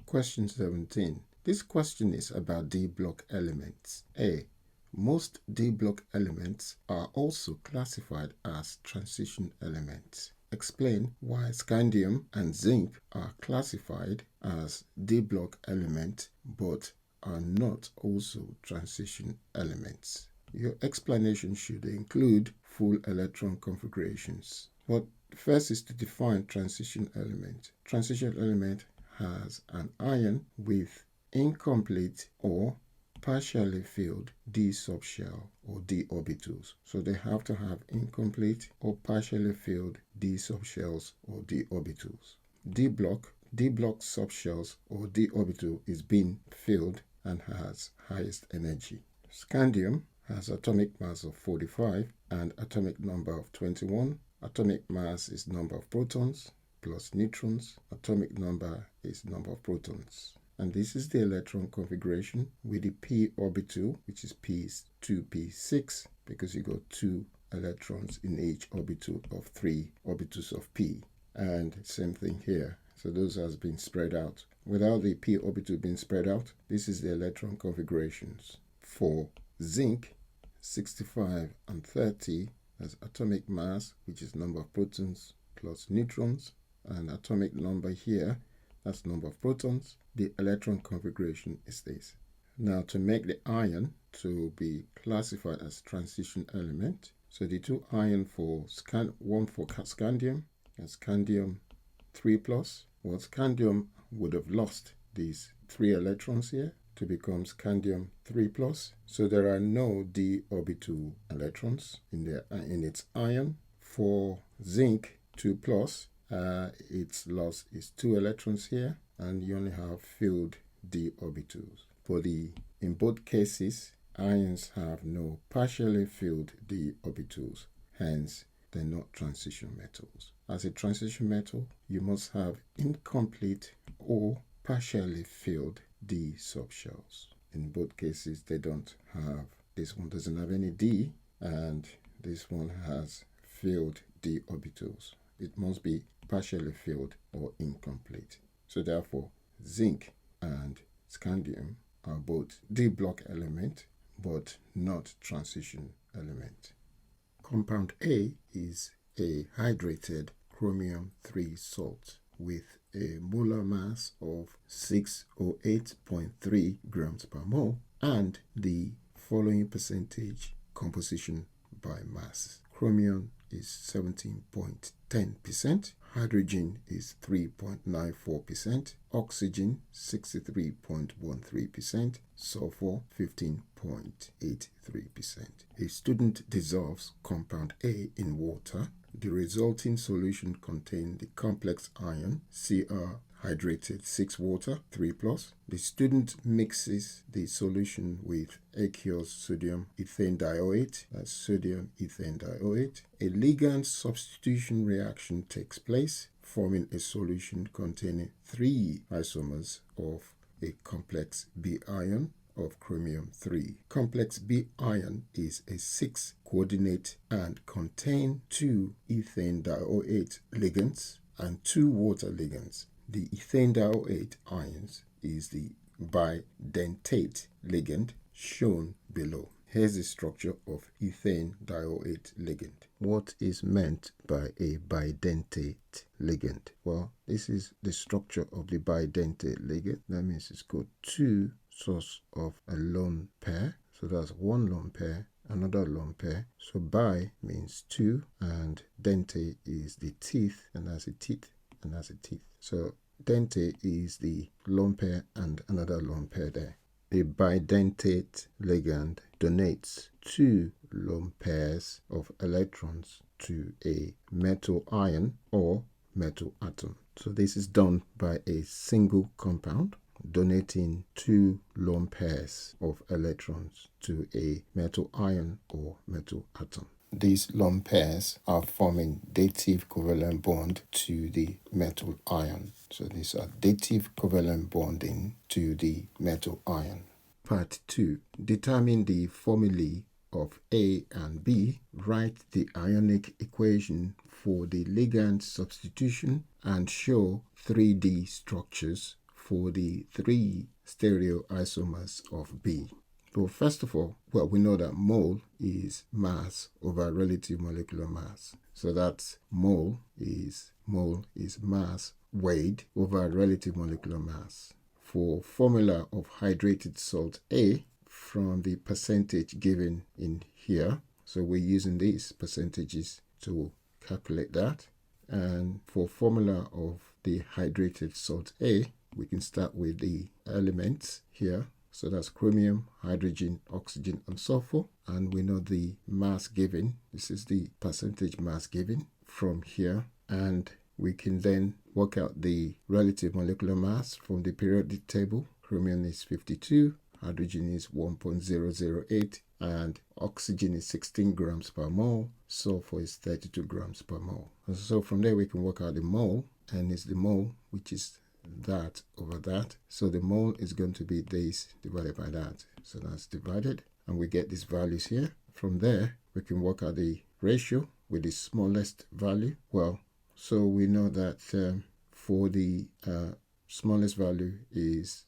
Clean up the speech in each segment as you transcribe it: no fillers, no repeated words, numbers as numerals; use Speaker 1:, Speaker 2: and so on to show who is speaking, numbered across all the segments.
Speaker 1: Question 17. This question is about D-block elements. A. Most D-block elements are also classified as transition elements. Explain why scandium and zinc are classified as D-block elements but are not also transition elements. Your explanation should include full electron configurations. But first is to define transition element. Transition element has an ion with incomplete or partially filled d subshell or d orbitals. So they have to have incomplete or partially filled d subshells or d orbitals. D-block subshells or d orbital is being filled and has highest energy. Scandium has atomic mass of 45 and atomic number of 21. Atomic mass is number of protons plus neutrons. Atomic number is number of protons. And this is the electron configuration with the p orbital, which is p2p6, because you got 2 electrons in each orbital of 3 orbitals of p. And same thing here. So those has been spread out. Without the p orbital being spread out, this is the electron configurations. For zinc, 65 and 30 as atomic mass, which is number of protons plus neutrons, and atomic number here, that's number of protons. The electron configuration is this. Now to make the ion to be classified as transition element, so the two ion for one for scandium and scandium 3+. Well, scandium would have lost these 3 electrons here to become scandium 3+. So there are no d orbital electrons in its ion. For zinc 2+, its loss is 2 electrons here, and you only have filled d orbitals. In both cases, ions have no partially filled d orbitals, hence they're not transition metals. As a transition metal, you must have incomplete or partially filled d subshells. In both cases, they don't have. This one doesn't have any d, and this one has filled d orbitals. It must be partially filled or incomplete. So therefore, zinc and scandium are both D-block element but not transition element. Compound A is a hydrated chromium 3 salt with a molar mass of 608.3 grams per mole and the following percentage composition by mass. Chromium is 17.10%, hydrogen is 3.94%, oxygen 63.13%, sulfur 15.83%. A student dissolves compound A in water. The resulting solution contains the complex ion Cr hydrated 6 water 3+. The student mixes the solution with aqueous sodium ethane dioate, that's sodium ethane dioate. A ligand substitution reaction takes place, forming a solution containing 3 isomers of a complex B ion of chromium 3. Complex B ion is a 6-coordinate and contain 2 ethane dioate ligands and 2 water ligands. The ethane dioate ions is the bidentate ligand shown below. Here's the structure of ethane dioate ligand. What is meant by a bidentate ligand? Well, this is the structure of the bidentate ligand. That means it's got 2 sources of a lone pair. So that's one lone pair, another lone pair. So bi means 2, and dente is the teeth, and that's a teeth, and that's a teeth. So dente is the lone pair and another lone pair there. A bidentate ligand donates 2 lone pairs of electrons to a metal ion or metal atom. So this is done by a single compound donating 2 lone pairs of electrons to a metal ion or metal atom. These lone pairs are forming dative covalent bond to the metal ion. So these are dative covalent bonding to the metal ion. Part 2. Determine the formulae of A and B. Write the ionic equation for the ligand substitution and show 3D structures for the 3 stereoisomers of B. So first of all, well, we know that mole is mass over relative molecular mass. So that's mole is mass weighed over relative molecular mass. For formula of hydrated salt A from the percentage given in here, so we're using these percentages to calculate that. And for formula of the hydrated salt A, we can start with the elements here. So that's chromium, hydrogen, oxygen, and sulfur. And we know the mass given. This is the percentage mass given from here. And we can then work out the relative molecular mass from the periodic table. Chromium is 52, hydrogen is 1.008, and oxygen is 16 grams per mole. Sulfur is 32 grams per mole. And so from there we can work out the mole, and it's the mole which is that over that. So the mole is going to be this divided by that. So that's divided, and we get these values here. From there, we can work out the ratio with the smallest value. Well, so we know that for the smallest value is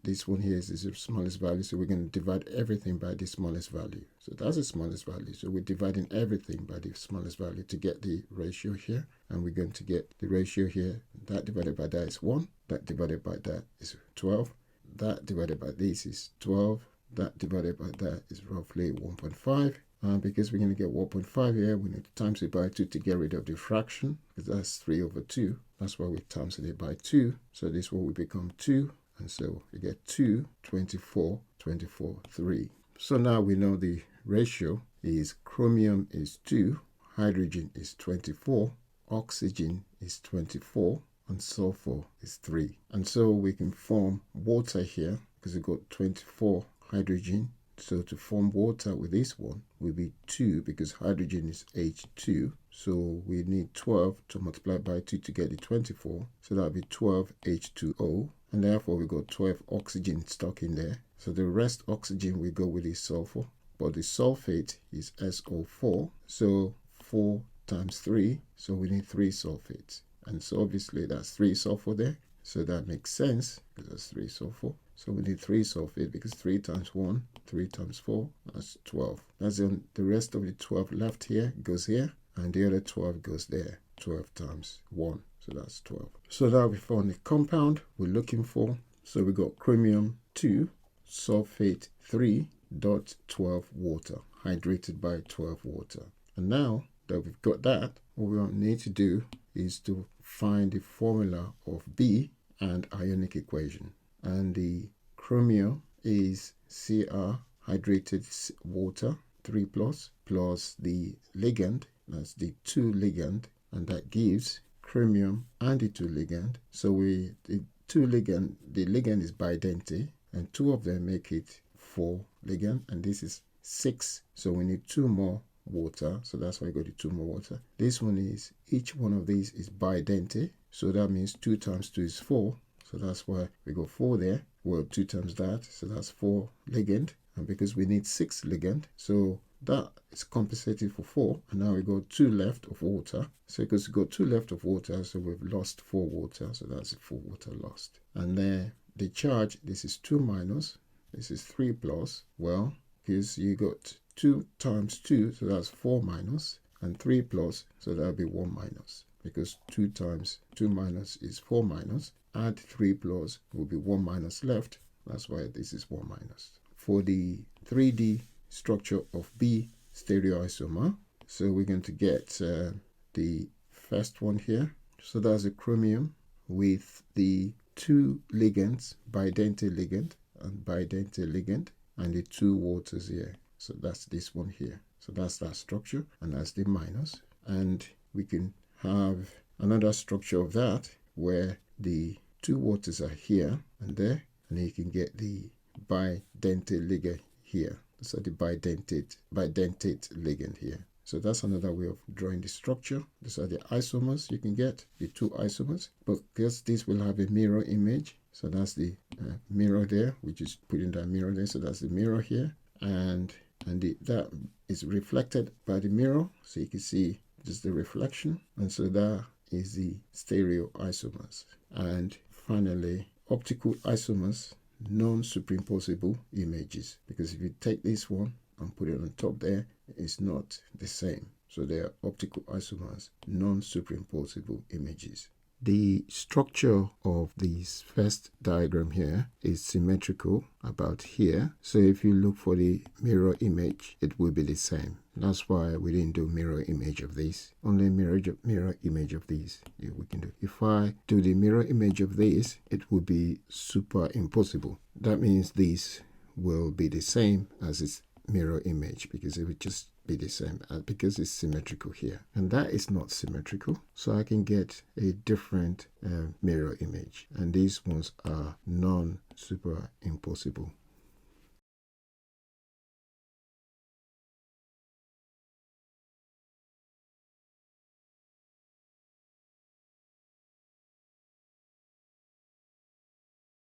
Speaker 1: this one here is the smallest value. So we're going to divide everything by the smallest value. So that's the smallest value. So we're dividing everything by the smallest value to get the ratio here. And we're going to get the ratio here. That divided by that is 1. That divided by that is 12. That divided by this is 12. That divided by that is roughly 1.5. And because we're going to get 1.5 here, we need to times it by 2 to get rid of the fraction, because that's 3 over 2. That's why we times it by 2. So this will become 2. And so we get 2, 24, 24, 3. So now we know the ratio is chromium is 2, hydrogen is 24, oxygen is 24, and sulfur is 3. And so we can form water here because we got 24 hydrogen. So to form water with this one will be 2 because hydrogen is H2. So we need 12 to multiply by 2 to get the 24. So that will be 12 H2O. And therefore we got 12 oxygen stuck in there. So the rest oxygen we go with is sulfur. But the sulfate is SO4. So 4 times 3. So we need 3 sulfates. And so obviously that's 3 sulfur there. So that makes sense because that's 3 sulfur. So we need 3 sulfate because 3 times 1, 3 times 4, that's 12. That's the rest of the 12 left here goes here. And the other 12 goes there. 12 times 1. So that's 12. So now we found the compound we're looking for. So we got chromium 2, sulfate 3, dot 12 water, hydrated by 12 water. And now that we've got that, what we need to do is to find the formula of B and ionic equation. And the chromium is Cr, hydrated water, 3 plus the ligand, that's the 2 ligand, and that gives chromium and the 2 ligand. So the ligand is bidentate, and 2 of them make it 4 ligand, and this is 6. So we need 2 more water. So that's why I got the 2 more water. This one is, each one of these is bidentate. So that means 2 times 2 is 4. So that's why we got 4 there. Well, 2 times that. So that's 4 ligand. And because we need 6 ligand, so that is compensated for 4. And now we got 2 left of water. So because we got 2 left of water, so we've lost 4 water. So that's 4 water lost. And then the charge, this is 2 minus. This is 3 plus. Well, because you got 2 times 2, so that's 4 minus, and 3 plus, so that'll be 1 minus. Because 2 times 2 minus is 4 minus, add 3 plus will be 1 minus left. That's why this is 1 minus. For the 3D structure of B stereoisomer, so we're going to get the first one here. So that's a chromium with the 2 ligands, bidentate ligand and bidentate ligand, and the 2 waters here. So that's this one here. So that's that structure, and that's the minus. And we can have another structure of that where the 2 waters are here and there, and then you can get the bidentate ligand here. So the bidentate ligand here. So that's another way of drawing the structure. These are the isomers you can get, the 2 isomers. But because this will have a mirror image, so that's the mirror there, which is putting that mirror there. So that's the mirror here, and that is reflected by the mirror. So you can see just the reflection, and so that is the stereoisomers. And finally, optical isomers, non-superimposable images. Because if you take this one and put it on top there, it's not the same. So they are optical isomers, non-superimposable images. The structure of this first diagram here is symmetrical about here. So if you look for the mirror image, it will be the same. That's why we didn't do mirror image of this. Only mirror image of these we can do. If I do the mirror image of this, it will be superimposable. That means this will be the same as its mirror image, because it would just be the same because it's symmetrical here, and that is not symmetrical, so I can get a different mirror image, and these ones are non-superimposable.